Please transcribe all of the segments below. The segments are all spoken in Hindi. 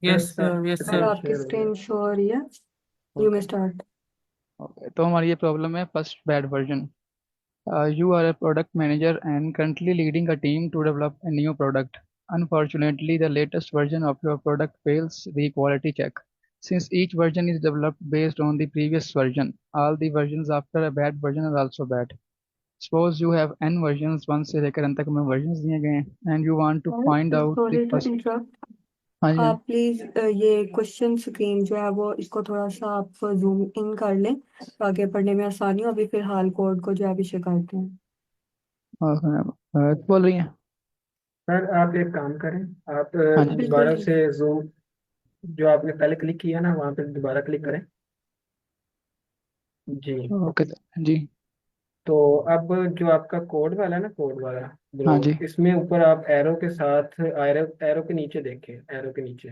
Yes sir, yes sir sir. आपकी स्क्रीन शो हो रही है। You may okay. Start. Okay, तो हमारी ये प्रॉब्लम है first bad version. You are a product manager and currently leading a team to develop a new product. Unfortunately, the latest version of your product fails the quality check. Since each version is developed based on the previous version, all the versions after a bad version are also bad. Suppose you have n versions, 1 से लेकर n तक में versions दिए गए हैं and you want to find out the sorry to first। Interrupt. हाँ जी, हाँ जी। आप प्लीज ये क्वेश्चन स्क्रीन जो है वो इसको थोड़ा सा आप जूम इन कर लें तो आगे पढ़ने में आसानी हो। अभी फिलहाल कोड को जो है अभी करते हैं। बोल रही हैं। सर आप एक काम करें। आप हाँ जी। बिल्कुल दोबारा ठीक से है। जूम, जो आपने पहले क्लिक किया ना वहाँ पे दोबारा क्लिक करें। जी। ओके जी। तो अब जो आपका कोड वाला है ना, कोड वाला हाँ जी। ब्लॉक, इसमें ऊपर आप एरो के साथ, एरो एरो के नीचे देखें, एरो के नीचे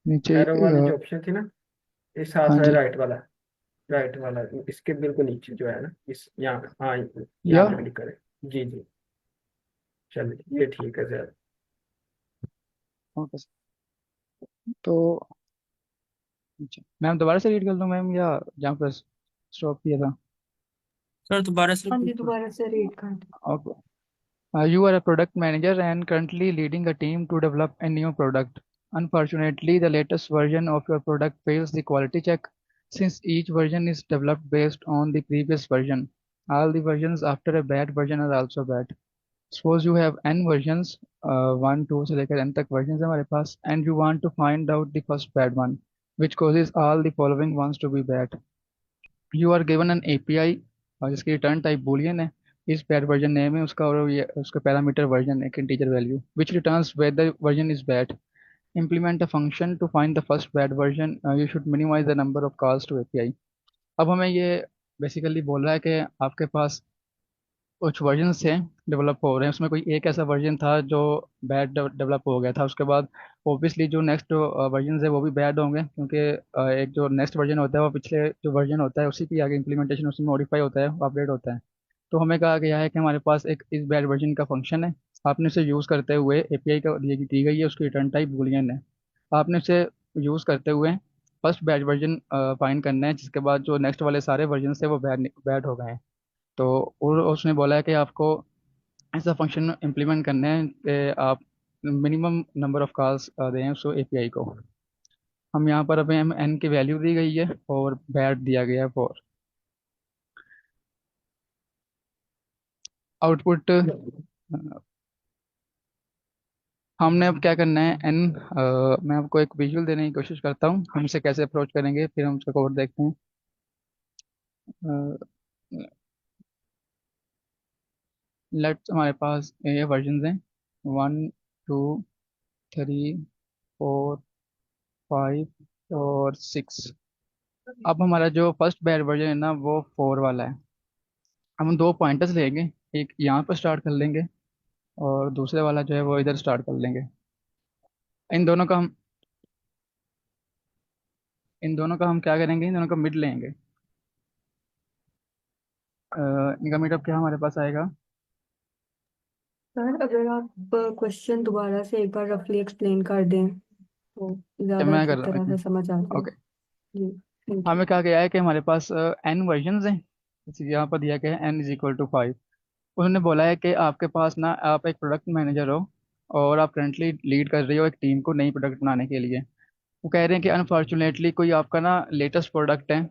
नीचे एरो वाली जो ऑप्शन थी ना, इस साथ हाँ है जी। राइट वाला। राइट वाला, इसके बिल्कुल नीचे जो है ना, इस यहाँ, हाँ यहाँ या पे क्लिक करें। जी जी। चलिए ये ठीक है सर। ओके। तो अच्छा, मैम दोबारा से रीड कर लूँ मैम, या जहाँ पर स्टॉप किया था? सर दोबारा से हाँ जी दोबारा से रीड कर दें। Okay. You are a product manager and currently leading a team to develop a new product. Unfortunately, the latest version of your product fails the quality check since each version is developed based on the previous version. All the versions after a bad version are also bad. Suppose you have n versions, 1 2 से लेकर n तक versions है हमारे पास, and you want to find out the first bad one, which causes all the following ones to be bad. You are given an API और जिसकी रिटर्न टाइप बूलियन है, इस पैड वर्जन नेम है उसका, और ये उसका पैरामीटर वर्जन एक integer value which returns whether version is bad. Implement a function to find the first bad version. You should minimize the number of calls to API. अब हमें ये बेसिकली बोल रहा है कि आपके पास कुछ वर्जन थे, डेवलप हो रहे हैं, उसमें कोई एक ऐसा वर्जन था जो बैड डेवलप हो गया था। उसके बाद ओब्वियसली जो नेक्स्ट वर्जन है वो भी बैड होंगे, क्योंकि एक जो नेक्स्ट वर्जन होता है वो पिछले जो वर्जन होता है उसी की आगे इम्प्लीमेंटेशन उसमें मॉडिफाई होता है, अपडेट होता है। तो हमें कहा गया है कि हमारे पास एक इस बैड वर्जन का फंक्शन है, आपने उसे यूज़ करते हुए एपीआई का दी गई है, उसकी रिटर्न टाइप बूलियन है। आपने उसे यूज़ करते हुए फर्स्ट बैड वर्जन फाइंड करना है, जिसके बाद जो नेक्स्ट वाले सारे वर्जन है वो बैड बैड हो गए हैं। तो और उसने बोला है कि आपको ऐसा फंक्शन इम्प्लीमेंट करना है कि आप मिनिमम नंबर ऑफ कॉल्स दें उसको एपीआई को। हम यहाँ पर अभी हम एन की वैल्यू दी गई है और बैट दिया गया है फॉर आउटपुट। हमने अब क्या करना है एन, मैं आपको एक विजुअल देने की कोशिश करता हूँ हम इसे कैसे अप्रोच करेंगे, फिर हम उसका कोड देखते हैं। लेट हमारे पास ये वर्जन हैं 1 2 3 4 5 और 6। अब हमारा जो फर्स्ट बैड वर्जन है ना वो 4 वाला है। हम दो पॉइंटर्स लेंगे, एक यहाँ पर स्टार्ट कर लेंगे और दूसरे वाला जो है वो इधर स्टार्ट कर लेंगे। इन दोनों का हम इन दोनों का हम क्या करेंगे, इन दोनों का मिड लेंगे। इनका मिड अब क्या हमारे पास आएगा? सर अगर आप क्वेश्चन दोबारा से एक बार रफली एक्सप्लेन कर दें तो क्या ज्यादा मैं अच्छी कर रहा हूँ तरह एक से मिनट। समझ आ जाए। ओके। जी थैंक यू। हमें कहा गया है कि हमारे पास एन वर्जन हैं, जैसे यहाँ पर दिया गया है एन इज इक्वल टू 5। उन्होंने बोला है कि आपके पास ना, आप एक प्रोडक्ट मैनेजर हो और आप करंटली लीड कर रही हो एक टीम को नई प्रोडक्ट बनाने के लिए। वो कह रहे हैं कि अनफॉर्चुनेटली कोई आपका ना लेटेस्ट प्रोडक्ट है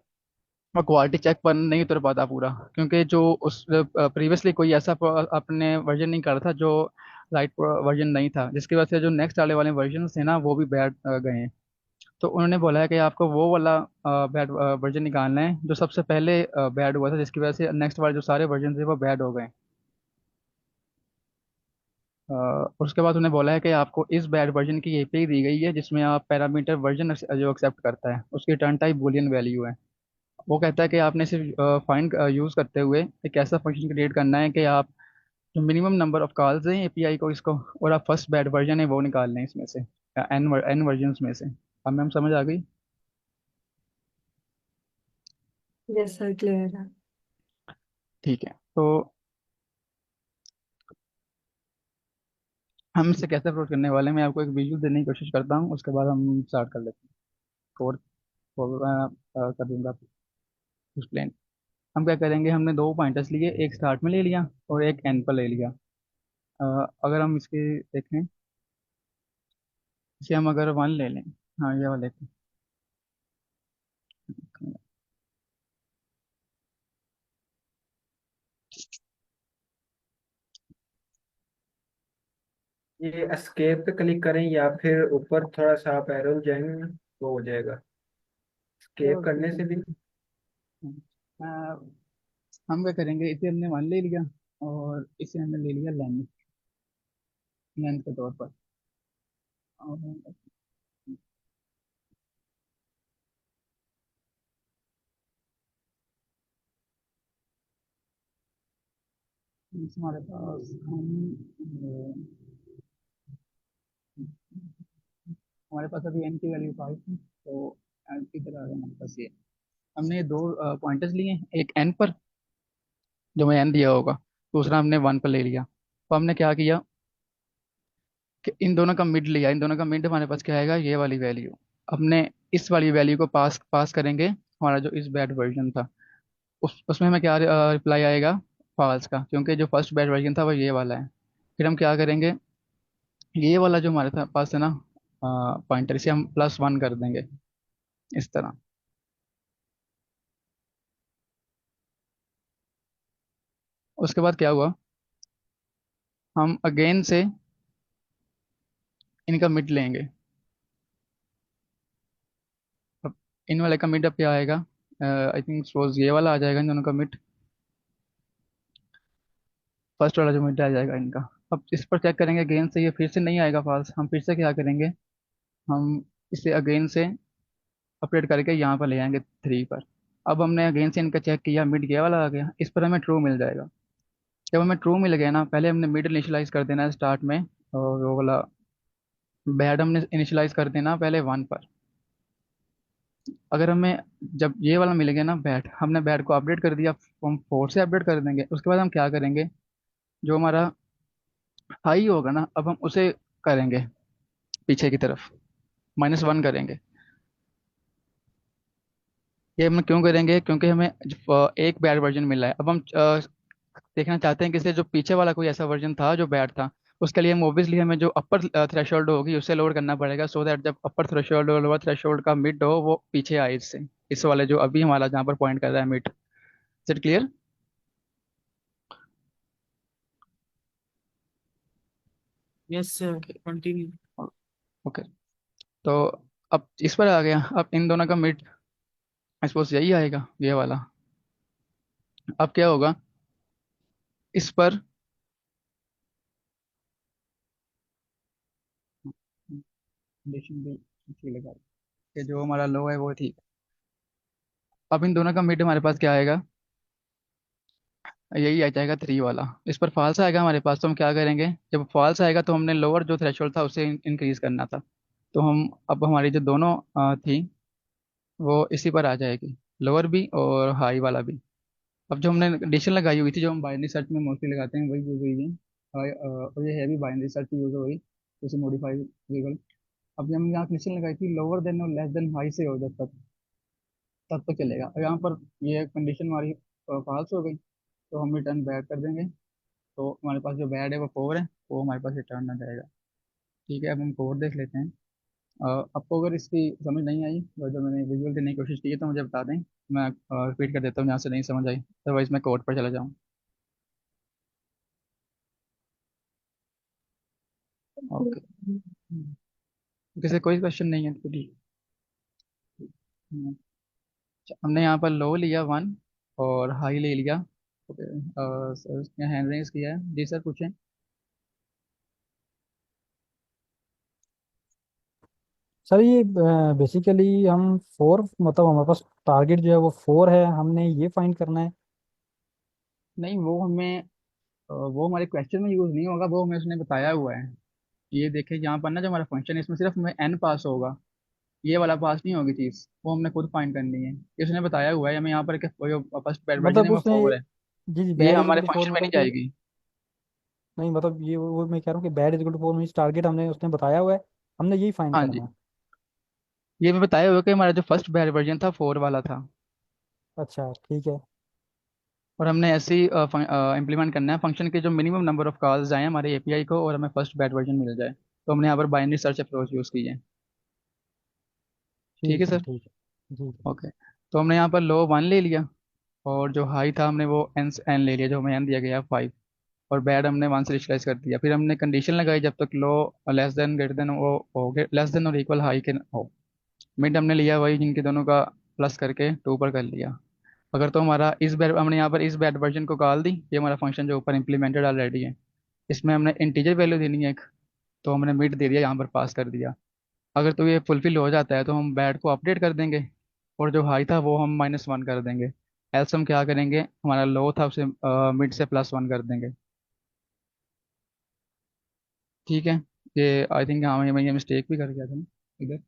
और क्वालिटी चेक पर नहीं उतर पाता पूरा, क्योंकि जो उस प्रीवियसली कोई ऐसा आपने वर्जन नहीं करा था जो राइट वर्जन नहीं था, जिसकी वजह से जो नेक्स्ट आने वाले वर्जन थे ना वो भी बैड गए हैं। तो उन्होंने बोला है कि आपको वो वाला बैड वर्जन निकालना है जो सबसे पहले बैड हुआ था, जिसकी वजह से नेक्स्ट वाले जो सारे वर्जन थे वो बैड हो गए। उसके बाद उन्हें बोला है कि आपको इस बैड वर्जन की एपीआई दी गई है जिसमें आप पैरामीटर वर्जन जो एक्सेप्ट करता है उसकी रिटर्न टाइप बूलियन वैल्यू है। वो कहता है कि आपने सिर्फ फाइंड यूज करते हुए एक ऐसा फंक्शन क्रिएट करना है कि आप जो मिनिमम नंबर ऑफ कॉल्स हैं एपीआई को इसको, और आप फर्स्ट बैड वर्जन है वो निकाल लें इसमें से, एन वर्जन में से। अब मैम समझ आ गई? यस सर क्लियर है। ठीक है। तो हम इससे कैसे अप्रोच करने वाले हैं, मैं आपको एक विजुअल देने की कोशिश करता हूँ, उसके बाद हम स्टार्ट कर लेते हैं। कोड को कर दूंगा एक्सप्लेन। हम क्या करेंगे, हमने दो पॉइंटर्स लिए, एक स्टार्ट में ले लिया और एक एंड पर ले लिया। अगर हम इसके देखें, इसे हम अगर वन ले लें, हाँ ये वाले लेते हैं। ये एस्केप पे क्लिक करें या फिर ऊपर थोड़ा सा आप एरो जाएंगे ना, वो हो जाएगा। एस्केप तो करने ठीक है। से भी। हम क्या करेंगे, इसे हमने वन ले लिया और इसे हमने ले लिया लेंथ, लेंथ के तौर पर। और हमारे पास हमारे पास अभी एन की वैल्यू 5 है, तो एन की तरह आ गया हमारे पास ये। हमने ये दो पॉइंटर्स लिए, एक एन पर जो मैं एन दिया होगा, दूसरा हमने वन पर ले लिया। तो हमने क्या किया कि इन दोनों का मिड लिया, इन दोनों का मिड हमारे पास क्या आएगा, ये वाली वैल्यू। अपने इस वाली वैल्यू को पास पास करेंगे, हमारा जो इस बैड वर्जन था उसमें हमें क्या रिप्लाई आएगा, फॉल्स का, क्योंकि जो फर्स्ट बैड वर्जन था वो ये वाला है। फिर हम क्या करेंगे, ये वाला जो हमारे पास है ना पॉइंटर, इसे हम +1 कर देंगे इस तरह। उसके बाद क्या हुआ, हम अगेन से इनका मिड लेंगे। अब इन वाले का मिड अब क्या आएगा, आई थिंक सपोज ये वाला आ जाएगा इन दोनों का मिड, फर्स्ट वाला जो मिड आ जाएगा इनका। अब इस पर चेक करेंगे अगेन से, ये फिर से नहीं आएगा फॉल्स, हम फिर से क्या करेंगे, हम इसे अगेन से अपडेट करके यहाँ पर ले आएंगे 3 पर। अब हमने अगेन से इनका चेक किया, मिड ये वाला आ गया, इस पर हमें ट्रू मिल जाएगा। जब हमें ट्रू मिल गया ना, पहले हमने मिड इनिशियलाइज कर देना है स्टार्ट में, और वो वाला बैड हमने इनिशियलाइज कर देना पहले 1 पर। अगर हमें जब ये वाला मिल गया ना बैड, हमने बैड को अपडेट कर दिया, हम 4 से अपडेट कर देंगे। उसके बाद हम क्या करेंगे, जो हमारा हाई होगा ना, अब हम उसे करेंगे पीछे की तरफ, -1 करेंगे। ये हम क्यों करेंगे, क्योंकि हमें एक बैड वर्जन मिला है। अब हम देखना चाहते हैं कि इससे जो पीछे वाला कोई ऐसा वर्जन था जो बैड था, उसके लिए हम ओब्वियसली हमें जो अपर थ्रेशोल्ड होगी उससे लोड करना पड़ेगा, सो दैट जब अपर थ्रेशोल्ड और लोअर थ्रेशोल्ड का मिड हो वो पीछे आए इससे, इस वाले जो अभी हमारा जहाँ पर पॉइंट कर रहा है mid. Is it clear? Yes sir, continue. Okay. तो अब इस पर आ गया, अब इन दोनों का मिड आई सपोज यही आएगा, ये वाला। अब क्या होगा, इस पर कंडीशन भी अच्छी लगा कि जो हमारा लो है वो ठीक। अब इन दोनों का मिड हमारे पास क्या आएगा, यही आ जाएगा 3 वाला। इस पर फॉल्स आएगा हमारे पास, तो हम क्या करेंगे, जब फॉल्स आएगा तो हमने लोअर जो थ्रेशोल्ड था उसे इंक्रीज करना था। तो हम अब हमारी जो दोनों थी वो इसी पर आ जाएगी, लोअर भी और हाई वाला भी। अब जो हमने कंडीशन लगाई हुई थी, जो हम बाइनरी सर्च में मोस्टली लगाते हैं, वही यूज हुई है। और ये है भी बाइनरी सर्च यूज हुई, जैसे मॉडिफाई वेरिएबल। अब जब हम यहाँ कंडीशन लगाई थी लोअर देन और लेस देन हाई से हो जब तक, तब तो चलेगा। और यहाँ पर ये कंडीशन हमारी फॉल्स हो गई, तो हम रिटर्न बैक कर देंगे। तो हमारे पास जो बैड है वो 4 है, वो हमारे पास रिटर्न आ जाएगा। ठीक है, अब हम कोड देख लेते हैं। आपको अगर इसकी समझ नहीं आई, और जो मैंने विजुअल देने की कोशिश की है, तो मुझे बता दें, मैं रिपीट कर देता हूँ जहाँ से नहीं समझ आई, अदरवाइज मैं कोड पर चला जाऊँ। ओके। किसी कोई क्वेश्चन नहीं है तो ठीक। हम्म, अच्छा, हमने यहाँ पर लो लिया 1 और हाई ले लिया। ओके, सर उसने हैंड रेज किया है, जी सर पूछें। सर ये बेसिकली हम फोर, मतलब हमारे पास टारगेट जो है वो फोर है, हमने ये फाइंड करना है। नहीं, वो हमें वो हमारे क्वेश्चन में यूज़ नहीं होगा, वो हमें उसने बताया हुआ है। ये देखिए यहाँ पर ना, जो हमारा फंक्शन है इसमें सिर्फ हमें n पास होगा, ये वाला पास नहीं होगी चीज़, वो हमने खुद फाइंड करनी है। ये उसने बताया हुआ है हमें यहाँ पर कि फर्स्ट वर्जन है मतलब वो उसने 4 है, जी जी, ये बैड इज हमारे इक्वल टू फोर फंक्शन में नहीं मतलब कि जाएगी। नहीं मतलब ये वो मैं कह रहा हूँ कि bad is equal to 4 means target हमने उसने बताया हुआ है, हमने यही फाइंड हाँ करना जी, है। ये मैं बताया हुआ कि हमारा जो फर्स्ट वर्जन था 4 वाला था, अच्छा ठीक है। और हमने ऐसे ही इम्प्लीमेंट करना है फंक्शन के जो मिनिमम नंबर ऑफ कॉल्स जाएँ हमारे एपीआई को और हमें फर्स्ट बैड वर्जन मिल जाए। तो हमने यहाँ पर बाइनरी सर्च अप्रोच यूज़ की है। ठीक है ठीक है सर। ठीक है जी। ओके, तो हमने यहाँ पर लो 1 ले लिया, और जो हाई था हमने वो एन ले लिया, जो हमें एन दिया गया 5, और बैड हमने 1 से इनिशियलाइज कर दिया। फिर हमने कंडीशन लगाई जब तक लो लेस देन ग्रेटर देन वो हो गए, लेस देन और इक्वल हाई के हो। मिड हमने लिया वही जिनके दोनों का प्लस करके 2 पर कर लिया। अगर तो हमारा इस बैड हमने यहाँ पर इस बैड वर्जन को कॉल दी, ये हमारा फंक्शन जो ऊपर इंप्लीमेंटेड ऑलरेडी है, इसमें हमने इंटीजर वैल्यू देनी है एक, तो हमने मिड दे दिया, यहाँ पर पास कर दिया। अगर तो ये फुलफिल हो जाता है तो हम बैड को अपडेट कर देंगे, और जो हाई था वो हम -1 कर देंगे। एल्स हम क्या करेंगे, हमारा लो था उसे मिड से +1 कर देंगे। ठीक है। ये आई थिंक हाँ मैं ये मिस्टेक भी कर गया था ना इधर,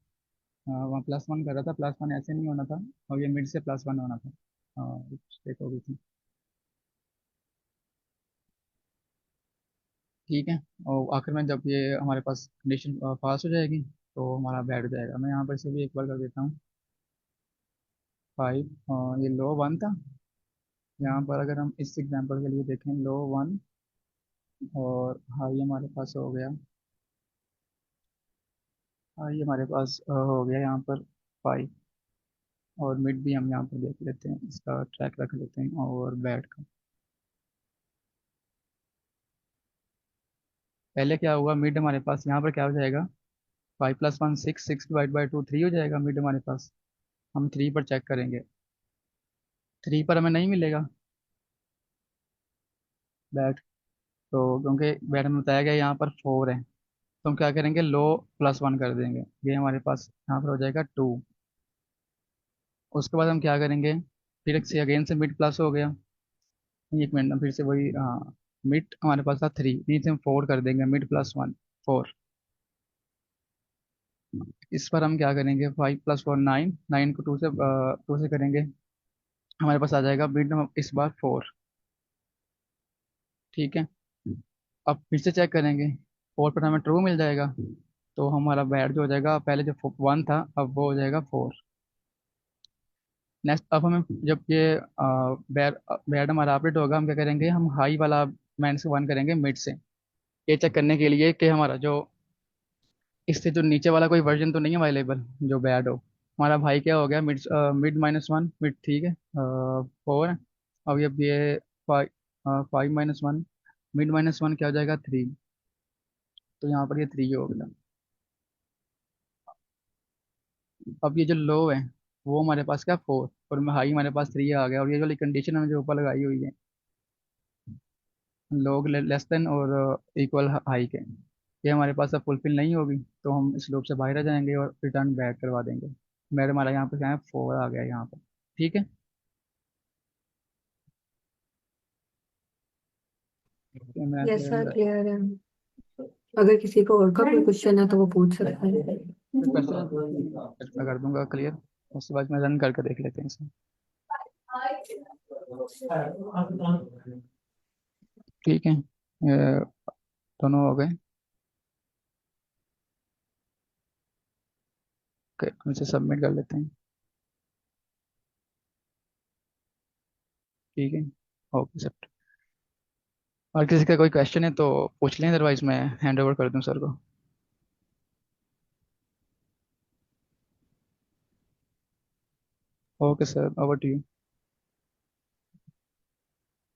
वहाँ +1 कर रहा था, +1 ऐसे नहीं होना था, और ये मिड से +1 होना था। मिस्टेक हो गई थी। ठीक है। और आखिर में जब ये हमारे पास कंडीशन पास हो जाएगी तो हमारा बैठ जाएगा। मैं यहाँ पर से भी एक बार कर देता हूँ। 5, ये लो 1 था। यहाँ पर अगर हम इस एग्जांपल के लिए देखें, लो 1 और हाई हमारे पास हो गया, हाई हमारे पास हो गया यहाँ पर 5, और मिड भी हम यहाँ पर देख लेते हैं, इसका ट्रैक रख लेते हैं, और बैट का पहले क्या हुआ, मिड हमारे पास यहाँ पर क्या हो जाएगा, 5 + 1 6, 6/2 3 हो जाएगा मिड हमारे पास। हम 3 पर चेक करेंगे, 3 पर हमें नहीं मिलेगा बैट, तो क्योंकि बैट में बताया गया यहाँ पर 4 है, तो हम क्या करेंगे, लो +1 कर देंगे, ये हमारे पास यहाँ पर हो जाएगा 2। उसके बाद हम क्या करेंगे, फिर एक से अगेन से मिड प्लस हो गया, एक मिनट में फिर से वही, हाँ, मिड हमारे पास था 3, नीचे हम 4 कर देंगे, मिड +1 4। इस पर हम क्या करेंगे, 5 + 4 9, 9 को 2 से करेंगे, हमारे पास आ जाएगा मिड इस बार 4। ठीक है। अब फिर से चेक करेंगे, 4 पर हमें ट्रू मिल जाएगा, तो हमारा बैड जो हो जाएगा, पहले जो 1 था अब वो हो जाएगा 4। नेक्स्ट, अब हमें जब ये बैड बैड हमारा अपडेट होगा, हम क्या करेंगे, हम हाई वाला -1 करेंगे मिड से, ये चेक करने के लिए कि हमारा जो इससे जो नीचे वाला कोई वर्जन तो नहीं है अवेलेबल जो बैड हो। हमारा भाई क्या हो गया, मिड मिड -1 मिड, ठीक है, 4। अब ये 5 -1, मिड -1 क्या हो जाएगा, 3, तो यहाँ पर ये 3 हो गया। अब ये जो लो है वो हमारे पास क्या 4, और हाई हमारे पास 3 आ गया, और ये वाली कंडीशन हमने जो ऊपर लगाई हुई है, लोग लेस देन और इक्वल हाई के, ये हमारे पास अब फुलफिल नहीं होगी, तो हम इस लूप से बाहर आ जाएंगे और रिटर्न बैक करवा देंगे। मेरे हमारा यहाँ पे क्या है, 4 आ गया यहाँ पर। ठीक है। तो मैं यस क्लियर सर, है। क्लियर है। अगर किसी को और का कोई क्वेश्चन है तो वो पूछ सकते हैं। क्वेश्चन मैं कर दूंगा क्लियर, उसके बाद में रन करके देख लेते हैं इसे। ठीक है, दोनों हो गए। ओके, हम इसे सबमिट कर लेते हैं। ठीक है। ओके सर, और किसी का कोई क्वेश्चन है तो पूछ लें, अदरवाइज मैं हैंड ओवर कर दूं सर को। Okay sir, over to you.